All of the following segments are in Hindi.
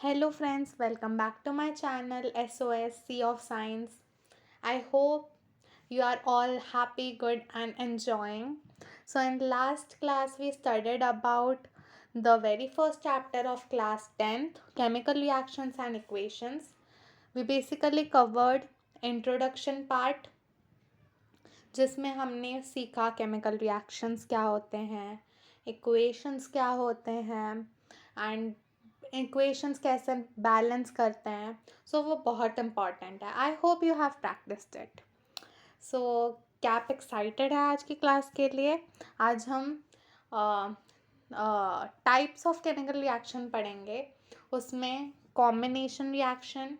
Hello friends, welcome back to my channel SOS Sea of Science. I hope you are all happy, good and enjoying. So in last class we studied about the very first chapter of class 10th, chemical reactions and equations. We basically covered introduction part जिसमें हमने सीखा केमिकल रिएक्शंस क्या होते हैं, इक्वेशंस क्या होते हैं एंड इक्वेशंस कैसे बैलेंस करते हैं. सो वो बहुत इम्पॉर्टेंट है. I hope you have practised it. So क्या आप एक्साइटेड है आज की क्लास के लिए? आज हम टाइप्स ऑफ केमिकल रिएक्शन पढ़ेंगे. उसमें combination reaction,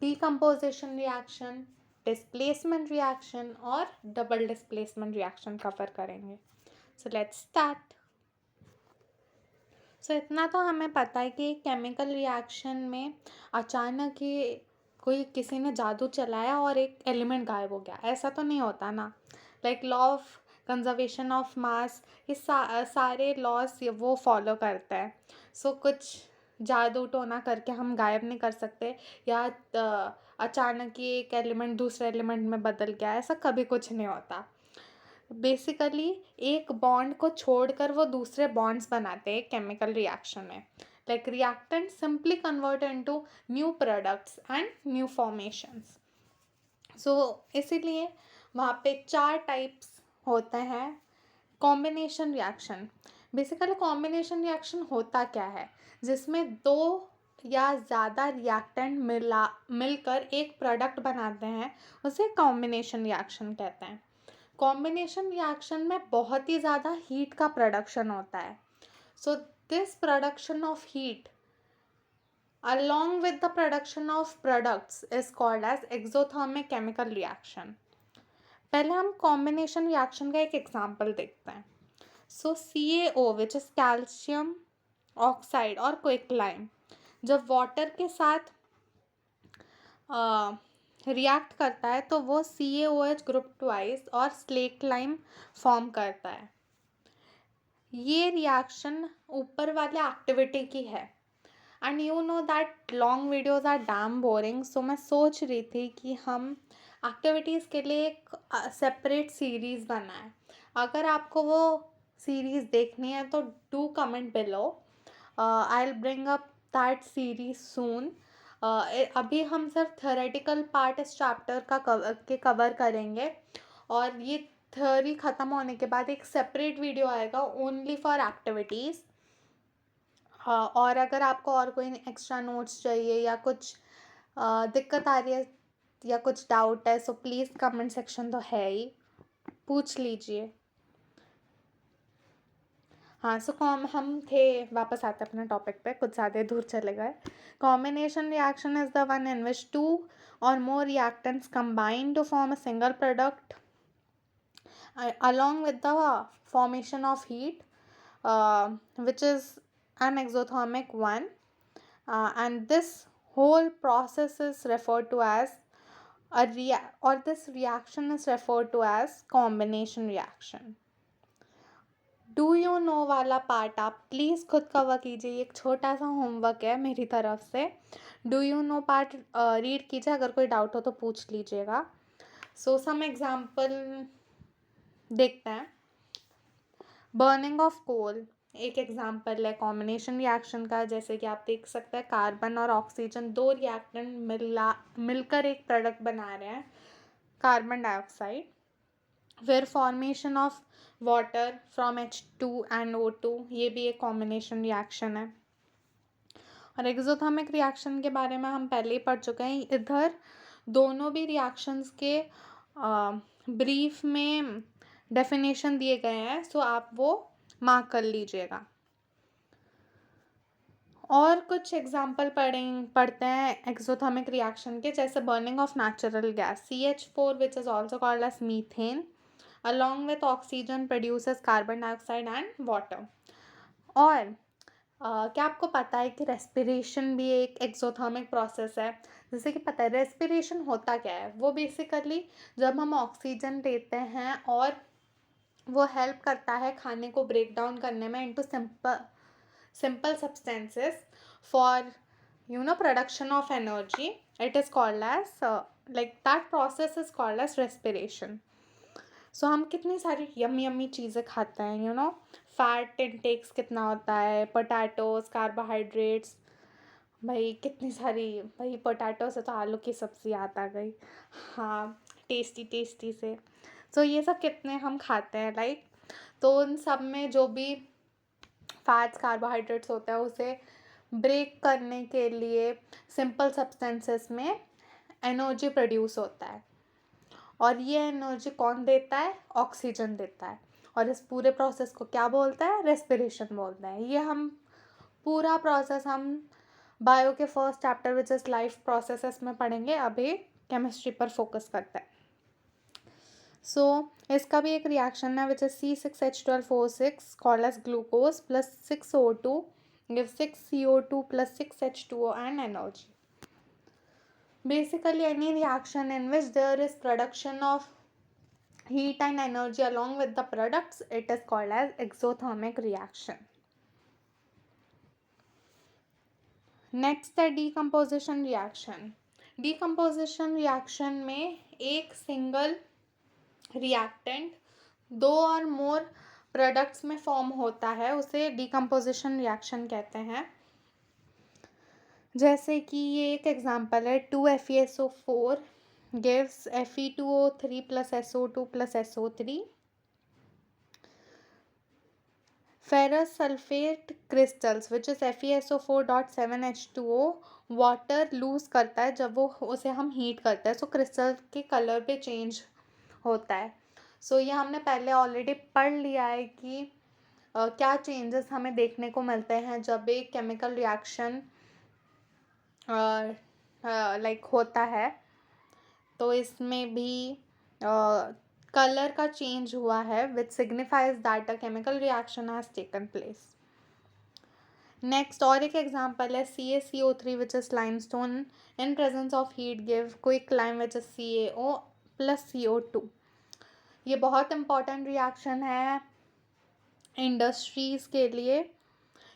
decomposition reaction, displacement reaction और डबल डिस्प्लेसमेंट रिएक्शन कवर करेंगे. So let's start. सो इतना तो हमें पता है कि केमिकल रिएक्शन में अचानक ही कोई किसी ने जादू चलाया और एक एलिमेंट गायब हो गया, ऐसा तो नहीं होता ना. Like law of conservation of mass, ये सारे लॉस वो फॉलो करता है. सो कुछ जादू टोना करके हम गायब नहीं कर सकते या अचानक ही एक एलिमेंट दूसरे एलिमेंट में बदल गया, ऐसा कभी कुछ नहीं होता. बेसिकली एक बॉन्ड को छोड़कर वो दूसरे बॉन्ड्स बनाते हैं केमिकल रिएक्शन में. Like reactant simply convert into new products and new formations. So इसीलिए वहाँ पे 4 टाइप्स होते हैं. Combination reaction, basically combination reaction होता क्या है, जिसमें दो या ज़्यादा रिएक्टेंट मिलकर एक प्रोडक्ट बनाते हैं, उसे कॉम्बिनेशन रिएक्शन कहते हैं. कॉम्बिनेशन रिएक्शन में बहुत ही ज़्यादा हीट का प्रोडक्शन होता है. So this production of heat along with the production of products is called as exothermic chemical reaction. पहले हम कॉम्बिनेशन रिएक्शन का एक एग्जांपल देखते हैं. So CaO which is calcium oxide और क्विकलाइम जब वाटर के साथ रिएक्ट करता है तो वो CaOH ग्रुप ट्वाइस और स्लेट लाइम फॉर्म करता है. ये रिएक्शन ऊपर वाले एक्टिविटी की है. And you know that long videos are damn boring, so मैं सोच रही थी कि हम एक्टिविटीज़ के लिए एक सेपरेट सीरीज़ बनाएं. अगर आपको वो सीरीज़ देखनी है तो do comment below. I will bring up that series soon. अभी हम सिर्फ थ्योरेटिकल पार्ट इस चैप्टर का कवर करेंगे और ये थ्योरी ख़त्म होने के बाद एक सेपरेट वीडियो आएगा ओनली फॉर एक्टिविटीज़. और अगर आपको और कोई एक्स्ट्रा नोट्स चाहिए या कुछ दिक्कत आ रही है या कुछ डाउट है, सो प्लीज़ कमेंट सेक्शन तो है ही, पूछ लीजिए. हाँ, सो हम थे, वापस आते अपने टॉपिक पे, कुछ ज़्यादा दूर चले गए. Combination reaction is the one in which 2 or more reactants combine to form a single product along with the formation of heat, which is an exothermic one, and this whole process is referred to as this reaction is referred to as combination reaction. Do you know वाला पार्ट आप प्लीज़ खुद कवर कीजिए, एक छोटा सा होमवर्क है मेरी तरफ से. Do you know part read कीजिए, अगर कोई डाउट हो तो पूछ लीजिएगा. सो सम एग्जाम्पल देखते हैं. बर्निंग ऑफ कोल एक एग्जाम्पल है कॉम्बिनेशन रिएक्शन का. जैसे कि आप देख सकते हैं कार्बन और ऑक्सीजन दो रिएक्टेंट मिलकर एक प्रोडक्ट बना रहे हैं, कार्बन डाइऑक्साइड. फिर formation of water from H2 and O2, ये भी एक कॉम्बिनेशन रिएक्शन है. और एक्सोथर्मिक रिएक्शन के बारे में हम पहले ही पढ़ चुके हैं. इधर दोनों भी रिएक्शंस के ब्रीफ में डेफिनेशन दिए गए हैं, सो आप वो मार्क कर लीजिएगा. और कुछ एग्जाम्पल पढ़ते हैं एक्सोथर्मिक रिएक्शन के, जैसे burning of natural gas CH4 which is also called as methane along with oxygen produces carbon dioxide and water. और क्या आपको पता है कि रेस्पिरेशन भी एक एक्सोथर्मिक प्रोसेस है? जैसे कि पता है रेस्पिरेशन होता क्या है, वो बेसिकली जब हम ऑक्सीजन लेते हैं और वो हेल्प करता है खाने को ब्रेक डाउन करने में into simple substances, for production of energy. It is called as that process is called as respiration. सो हम कितनी सारी यम्मी यम्मी चीज़ें खाते हैं, फैट इनटेक्स कितना होता है, पोटैटोज, कार्बोहाइड्रेट्स, भाई कितनी सारी, भाई पोटैटो से तो आलू की सब्ज़ी याद आ गई, हाँ, टेस्टी टेस्टी से। सो ये सब कितने हम खाते हैं तो उन सब में जो भी फैट्स, कार्बोहाइड्रेट्स होता है उसे ब्रेक करने के लिए सिंपल सब्सटेंसेस में एनर्जी प्रोड्यूस होता है, और ये एनर्जी कौन देता है? ऑक्सीजन देता है। और इस पूरे प्रोसेस को क्या बोलता है? रेस्पिरेशन बोलता है। ये हम पूरा प्रोसेस हम बायो के first chapter which is life processes में पढ़ेंगे। अभी केमिस्ट्री पर फोकस करता है। सो इसका भी एक रिएक्शन है which is C6H12O6 called as glucose plus 6O2 gives 6CO2 plus 6H2O and energy. Basically, any reaction in which there is production of heat and energy along with the products, it is called as exothermic reaction. Next है decomposition reaction. Decomposition reaction में एक single reactant दो और more products में form होता है, उसे decomposition reaction कहते हैं। जैसे कि ये एक एग्जांपल है, 2FeSO4 gives Fe2O3 plus SO2 plus SO3. Ferrous sulfate crystals which is FeSO4.7H2O water lose करता है जब वो उसे हम हीट करते हैं, सो क्रिस्टल के कलर पे चेंज होता है। सो ये हमने पहले ऑलरेडी पढ़ लिया है कि क्या चेंजेस हमें देखने को मिलते हैं जब एक केमिकल रिएक्शन होता है। तो इसमें भी कलर का चेंज हुआ है which signifies that a chemical reaction has taken place. Next और एक एग्जांपल है CaCO3 which is limestone in presence of heat give quick lime which is CaO plus CO2। ये बहुत इंपॉर्टेंट रिएक्शन है इंडस्ट्रीज़ के लिए,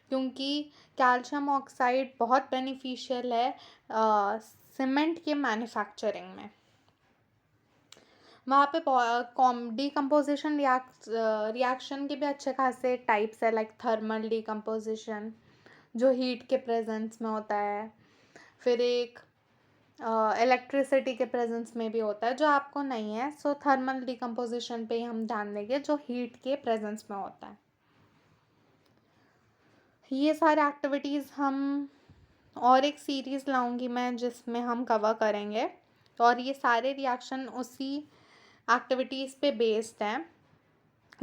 क्योंकि कैल्शियम ऑक्साइड बहुत बेनिफिशियल है सीमेंट के मैन्युफैक्चरिंग में। वहाँ पे डीकम्पोजिशन रिएक्शन के भी अच्छे खासे टाइप्स है, लाइक थर्मल डीकम्पोजिशन जो हीट के प्रेजेंस में होता है, फिर एक इलेक्ट्रिसिटी के प्रेजेंस में भी होता है जो आपको नहीं है। सो थर्मल डीकम्पोजिशन पे ही हम ध्यान देंगे जो हीट के प्रेजेंस में होता है। ये सारे एक्टिविटीज़ हम और एक सीरीज़ लाऊंगी मैं जिसमें हम कवर करेंगे, और ये सारे रिएक्शन उसी एक्टिविटीज़ पे बेस्ड हैं।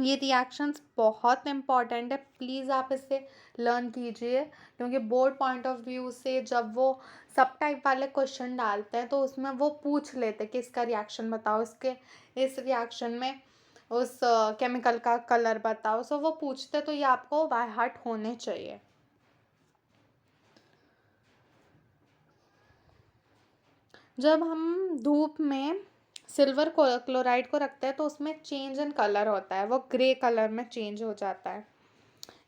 ये रिएक्शंस बहुत इम्पॉर्टेंट है, प्लीज़ आप इसे लर्न कीजिए, क्योंकि बोर्ड पॉइंट ऑफ व्यू से जब वो सब टाइप वाले क्वेश्चन डालते हैं तो उसमें वो पूछ लेते हैं कि इसका रिएक्शन बताओ, इस रिएक्शन में उस केमिकल का कलर बताओ। सो वो पूछते तो ये आपको बाय हार्ट होने चाहिए। जब हम धूप में सिल्वर क्लोराइड को रखते हैं तो उसमें चेंज इन कलर होता है, वो ग्रे कलर में चेंज हो जाता है।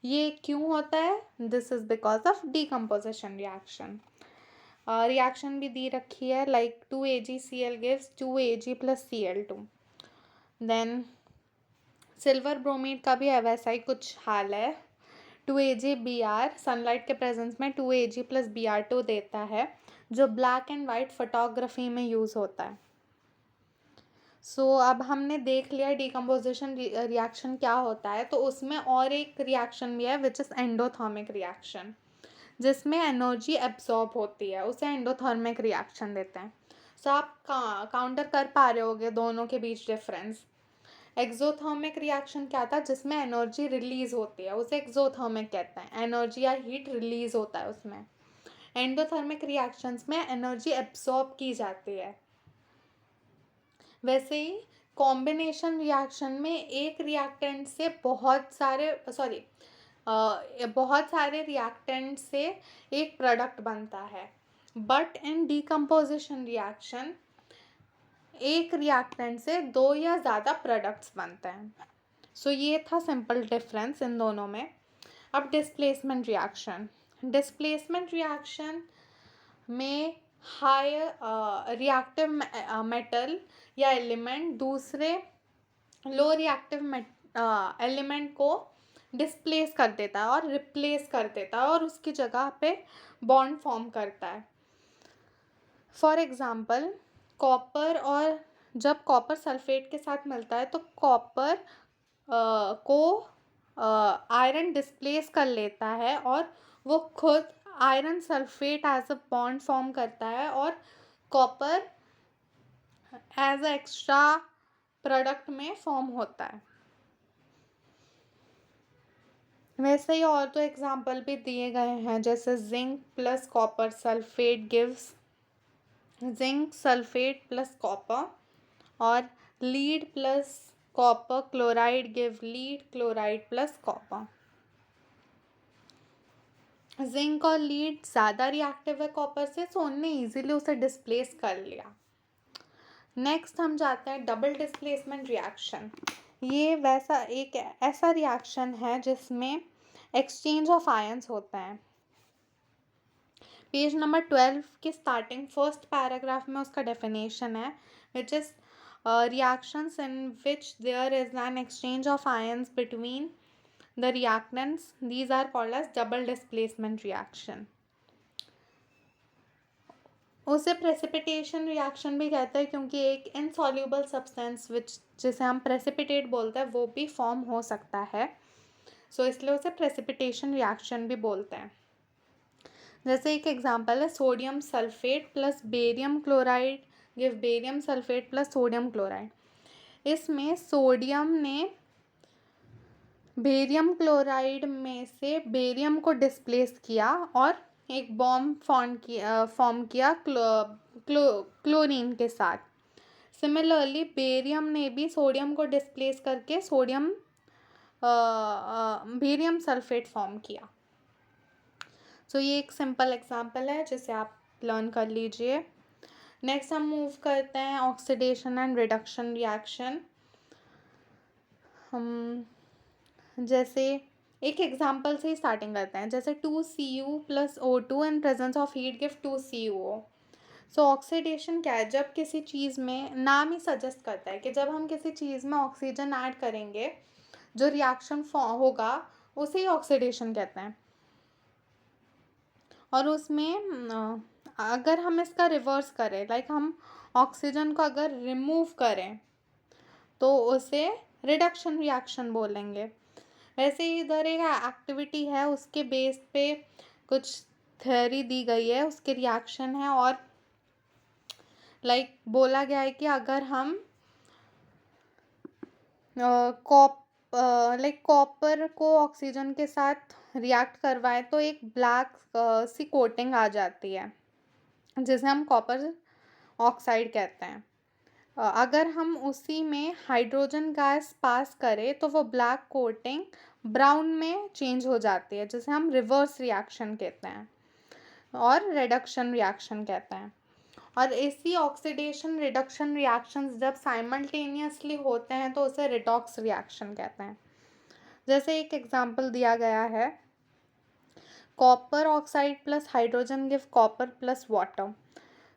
ये क्यों होता है? This is because of decomposition reaction. Reaction भी दी रखी है, like 2AgCl gives 2Ag plus Cl2। Then silver bromide का भी वैसा ही कुछ हाल है, 2AgBr सनलाइट के प्रेजेंस में 2Ag plus Br2 देता है, जो ब्लैक एंड वाइट फोटोग्राफी में यूज़ होता है। सो अब हमने देख लिया डीकम्पोजिशन रिएक्शन क्या होता है, तो उसमें और एक रिएक्शन भी है विच इज़ एंडोथर्मिक रिएक्शन, जिसमें एनर्जी एब्जॉर्ब होती है, उसे एंडोथर्मिक रिएक्शन देते हैं। सो आप काउंटर कर पा रहे होगे दोनों के बीच डिफरेंस। एक्सोथर्मिक रिएक्शन क्या था? जिसमें एनर्जी रिलीज होती है, उसे एक्सोथर्मिक कहते हैं, एनर्जी या हीट रिलीज होता है उसमें। एंडोथर्मिक रिएक्शंस में एनर्जी एब्सॉर्ब की जाती है। वैसे ही कॉम्बिनेशन रिएक्शन में एक रिएक्टेंट से बहुत सारे रिएक्टेंट से एक प्रोडक्ट बनता है, बट इन डीकम्पोजिशन रिएक्शन एक रिएक्टेंट से दो या ज़्यादा प्रोडक्ट्स बनते हैं। सो ये था सिंपल डिफरेंस इन दोनों में। अब डिस्प्लेसमेंट रिएक्शन, डिस्प्लेसमेंट रिएक्शन में हायर रिएक्टिव मेटल या एलिमेंट दूसरे लो रिएक्टिव एलिमेंट को डिस्प्लेस कर देता है और रिप्लेस कर देता है और उसकी जगह पे बॉन्ड फॉर्म करता है. फॉर एग्जाम्पल कॉपर, और जब कॉपर सल्फेट के साथ मिलता है तो कॉपर को आयरन डिस्प्लेस कर लेता है और वो खुद iron sulphate as a bond form करता है और copper as a extra product में फॉर्म होता है. वैसे ही और तो एग्जाम्पल भी दिए गए हैं, जैसे zinc plus copper sulphate gives zinc sulphate plus copper, और lead plus copper chloride give lead chloride plus copper. Zinc और लीड ज़्यादा रिएक्टिव है कॉपर से, सो उनने इजीली उसे डिस्प्लेस कर लिया. नेक्स्ट हम जाते हैं डबल डिस्प्लेसमेंट रिएक्शन. ये वैसा एक ऐसा रिएक्शन है जिसमें एक्सचेंज ऑफ आयंस होता है. पेज नंबर 12 के स्टार्टिंग फर्स्ट पैराग्राफ में उसका डेफिनेशन है, which is reactions in which there is an exchange of ions between the reactants. These are called as double displacement reaction. उसे प्रेसिपिटेशन रिएक्शन भी कहते हैं क्योंकि एक इनसॉल्यूबल सब्सटेंस जिसे हम प्रेसिपिटेट बोलते हैं वो भी फॉर्म हो सकता है, सो इसलिए उसे प्रेसिपिटेशन रिएक्शन भी बोलते हैं. जैसे एक एग्जांपल है sodium sulphate plus barium chloride give barium sulphate plus sodium chloride. इसमें सोडियम ने बेरियम क्लोराइड में से बेरियम को डिस्प्लेस किया और एक बॉम्ब फॉर्म किया क्लोरीन के साथ. सिमिलरली बेरियम ने भी सोडियम को डिस्प्लेस करके सोडियम बेरियम सल्फेट फॉर्म किया. सो ये एक सिंपल एग्जांपल है जिसे आप लर्न कर लीजिए. नेक्स्ट हम मूव करते हैं ऑक्सीडेशन एंड रिडक्शन रिएक्शन. हम जैसे एक एग्जांपल से ही स्टार्टिंग करते हैं. जैसे 2Cu plus O2 in presence of heat give 2CuO. So oxidation क्या है? जब किसी चीज़ में, नाम ही सजेस्ट करता है कि जब हम किसी चीज़ में ऑक्सीजन ऐड करेंगे जो रिएक्शन होगा उसे ही ऑक्सीडेशन कहते हैं. और उसमें अगर हम इसका रिवर्स करें, लाइक हम ऑक्सीजन को अगर रिमूव करें तो उसे रिडक्शन रिएक्शन बोलेंगे. वैसे ही इधर एक एक्टिविटी है, उसके बेस पे कुछ थ्योरी दी गई है, उसके रिएक्शन है, और बोला गया है कि अगर हम कॉपर को ऑक्सीजन के साथ रिएक्ट करवाएं तो एक ब्लैक सी कोटिंग आ जाती है जिसे हम कॉपर ऑक्साइड कहते हैं. अगर हम उसी में हाइड्रोजन गैस पास करें तो वो ब्लैक कोटिंग ब्राउन में चेंज हो जाती है जिसे हम रिवर्स रिएक्शन कहते हैं और रिडक्शन रिएक्शन कहते हैं. और इसी ऑक्सीडेशन रिडक्शन रिएक्शंस जब साइमल्टेनियसली होते हैं तो उसे रिडॉक्स रिएक्शन कहते हैं. जैसे एक एग्जांपल दिया गया है, copper oxide plus hydrogen give copper plus water.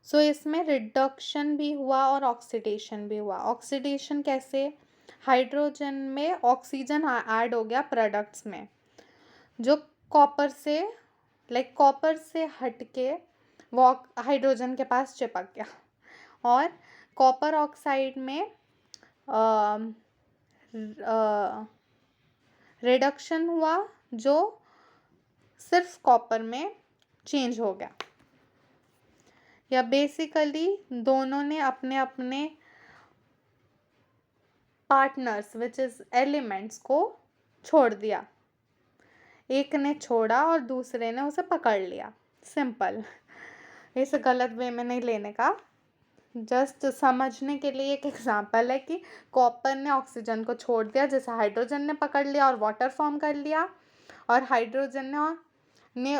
So इसमें रिडक्शन भी हुआ और ऑक्सीडेशन भी हुआ. ऑक्सीडेशन कैसे? हाइड्रोजन में ऑक्सीजन ऐड हो गया प्रोडक्ट्स में जो कॉपर से हट के वो हाइड्रोजन के पास चिपक गया, और कॉपर ऑक्साइड में रिडक्शन हुआ जो सिर्फ कॉपर में चेंज हो गया. या बेसिकली दोनों ने अपने अपने पार्टनर्स विच इज एलिमेंट्स को छोड़ दिया. एक ने छोड़ा और दूसरे ने उसे पकड़ लिया. सिंपल, इसे गलत वे में नहीं लेने का, जस्ट समझने के लिए एक एग्जांपल है कि कॉपर ने ऑक्सीजन को छोड़ दिया जैसे हाइड्रोजन ने पकड़ लिया और वाटर फॉर्म कर लिया, और हाइड्रोजन ने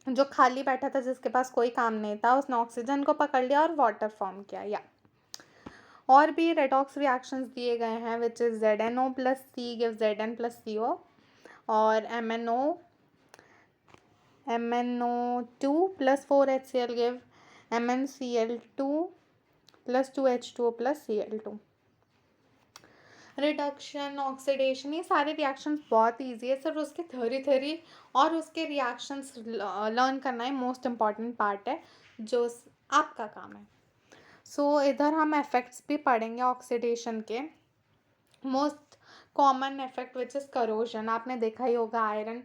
जो खाली बैठा था जिसके पास कोई काम नहीं था उसने ऑक्सीजन को पकड़ लिया और वाटर फॉर्म किया. या और भी रेडॉक्स रिएक्शंस दिए गए हैं which is ZnO plus C give Zn plus CO, और MnO MnO2 plus 4HCl give MnCl2 plus 2H2O plus Cl2. Reduction, oxidation, ये सारे रिएक्शंस बहुत ईजी है, सिर्फ उसके थ्योरी और उसके रिएक्शंस लर्न करना ही मोस्ट इम्पॉर्टेंट पार्ट है, जो आपका काम है. सो इधर हम इफेक्ट्स भी पढ़ेंगे ऑक्सीडेशन के. Most common effect which is corrosion. आपने देखा ही होगा आयरन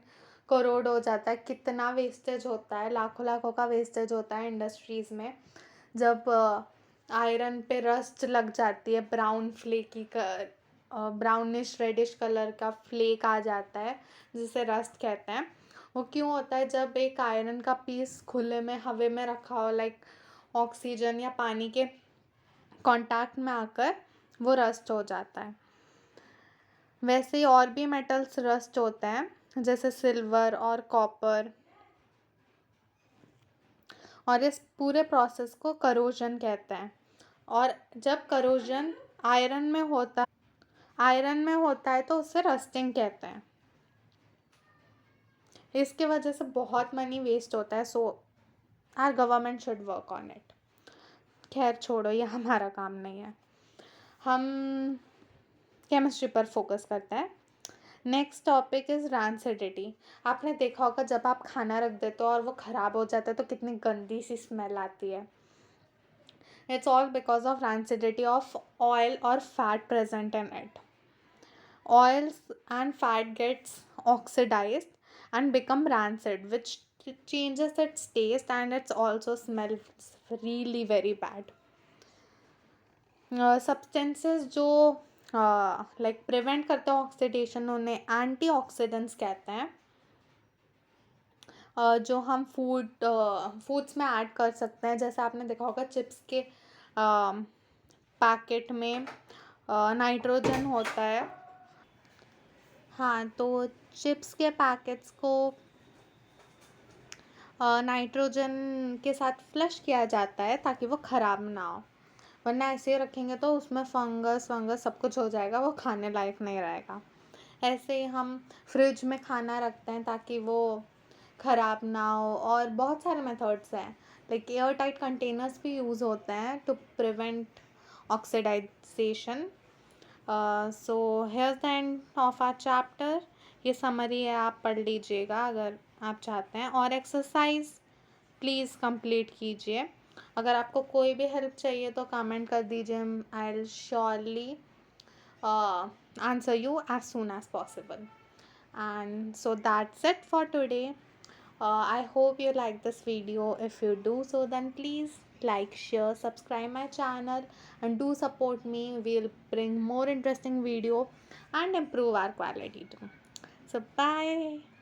करोड हो जाता है, कितना वेस्टेज होता है, लाखों लाखों का वेस्टेज होता है इंडस्ट्रीज़ में. जब आयरन पे रस्ट लग जाती है, brown flaky brownish reddish colour का फ्लेक आ जाता है, जिसे रस्ट कहते हैं. वो क्यों होता है? जब एक आयरन का पीस खुले में हवा में रखा हो, लाइक ऑक्सीजन या पानी के कांटेक्ट में आकर वो रस्ट हो जाता है. वैसे ही और भी मेटल्स रस्ट होते हैं, जैसे सिल्वर और कॉपर, और इस पूरे प्रोसेस को करोजन कहते हैं. और जब करोजन आयरन में होता है तो उसे रस्टिंग कहते हैं. इसके वजह से बहुत मनी वेस्ट होता है. So our government should work on it. खैर छोड़ो, ये हमारा काम नहीं है. हम केमिस्ट्री पर फोकस करते हैं. Next topic is rancidity. आपने देखा होगा जब आप खाना रख देते हो और वो ख़राब हो जाता है तो कितनी गंदी सी स्मेल आती है. It's all because of rancidity of oil और fat present in it. Oils and fat gets oxidized and become rancid, which changes its taste, and it also smells really very bad. Substances जो लाइक प्रिवेंट करते हैं ऑक्सीडेशन, उन्हें एंटीऑक्सीडेंट्स कहते हैं. जो हम फूड्स में ऐड कर सकते हैं. जैसे आपने देखा होगा चिप्स के पैकेट में नाइट्रोजन होता है. हाँ, तो चिप्स के पैकेट्स को नाइट्रोजन के साथ फ्लश किया जाता है ताकि वो ख़राब ना हो, वरना ऐसे ही रखेंगे तो उसमें फंगस सब कुछ हो जाएगा, वो खाने लायक नहीं रहेगा. ऐसे ही हम फ्रिज में खाना रखते हैं ताकि वो ख़राब ना हो. और बहुत सारे मेथड्स हैं, लाइक एयर टाइट कंटेनर्स भी यूज़ होते हैं to prevent oxidisation. So here the end of our chapter. ये समरी है, आप पढ़ लीजिएगा अगर आप चाहते हैं. और एक्सरसाइज प्लीज़ कंप्लीट कीजिए. अगर आपको कोई भी हेल्प चाहिए तो कमेंट कर दीजिए. I will surely answer you as soon as possible. And so that's it for today. I hope you like this video. If you do so, then please like, share, subscribe my channel, and do support me. We'll bring more interesting video and improve our quality too. So bye.